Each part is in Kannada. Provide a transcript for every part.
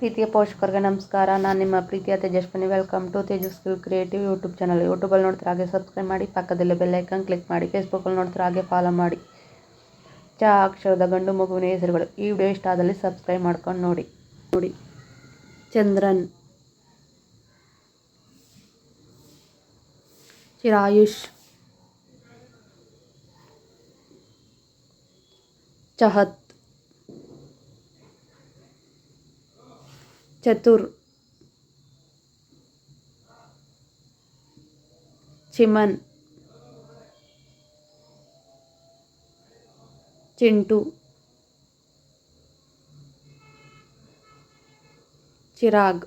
ಪ್ರೀತಿಯ ಪೋಷಕರಿಗೆ ನಮಸ್ಕಾರ. ನಾನು ನಿಮ್ಮ ಪ್ರೀತಿಯ Tejaswini. Welcome to Tejas skill creative YouTube channel. ಯೂಟ್ಯೂಬಲ್ಲಿ ನೋಡ್ತಾರೆ ಹಾಗೆ ಸಬ್ಸ್ಕ್ರೈಬ್ ಮಾಡಿ, ಪಕ್ಕದಲ್ಲಿ ಬೆಲ್ ಐಕಾನ್ ಕ್ಲಿಕ್ ಮಾಡಿ. ಫೇಸ್ಬುಕ್ಕಲ್ಲಿ ನೋಡ್ತಾರೆ ಹಾಗೆ ಫಾಲೋ ಮಾಡಿ. ಚ ಅಕ್ಷರದ ಗಂಡು ಮಗುವಿನ ಹೆಸರುಗಳು. ಈ ವಿಡಿಯೋ ಇಷ್ಟ ಆದಲ್ಲಿ ಸಬ್ಸ್ಕ್ರೈಬ್ ಮಾಡ್ಕೊಂಡು ನೋಡಿ. ಚಂದ್ರನ್, ಚಿರಾಯುಷ್, ಚಹತ್, ಚತುರ್, ಚಿಮನ್, ಚಿಂಟು, ಚಿರಾಗ್,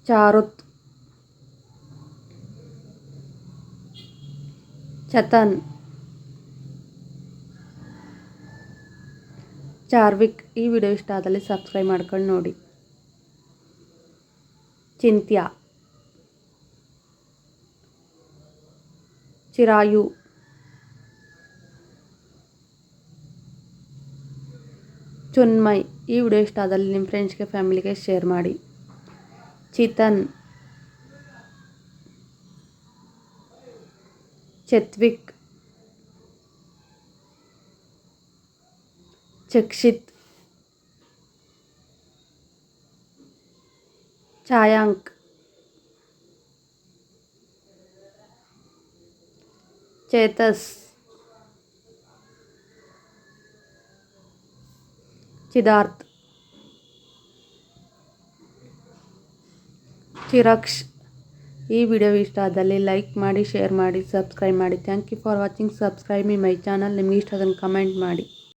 ಚಾರುತ್, ಚತನ್, ಚಾರ್ವಿಕ್. ಈ ವಿಡಿಯೋ ಇಷ್ಟ ಆದಲ್ಲಿ ಸಬ್ಸ್ಕ್ರೈಬ್ ಮಾಡ್ಕೊಂಡು ನೋಡಿ. ಚಿಂತ್ಯ, ಚಿರಾಯು, ಚುನ್ಮಯ್. ಈ ವಿಡಿಯೋ ಇಷ್ಟ ಆದಲ್ಲಿ ನಿಮ್ಮ ಫ್ರೆಂಡ್ಸ್ಗೆ ಫ್ಯಾಮಿಲಿಗೆ ಶೇರ್ ಮಾಡಿ. ಚಿತನ್, ಚತ್ವಿಕ್, ಚಕ್ಷಿತ್, ಛಾಯಾಂಕ್, ಚೇತಸ್, ಚಿದಾರ್ಥ್, ಚಿರಕ್ಷ್. ಈ ವಿಡಿಯೋ ಇಷ್ಟ ಆದಲ್ಲಿ ಲೈಕ್ ಮಾಡಿ, ಶೇರ್ ಮಾಡಿ, ಸಬ್ಸ್ಕ್ರೈಬ್ ಮಾಡಿ. Thank you for watching. Subscribe my channel. ನಿಮ್ಗೆ ಇಷ್ಟ ಅದನ್ನು ಕಮೆಂಟ್ ಮಾಡಿ.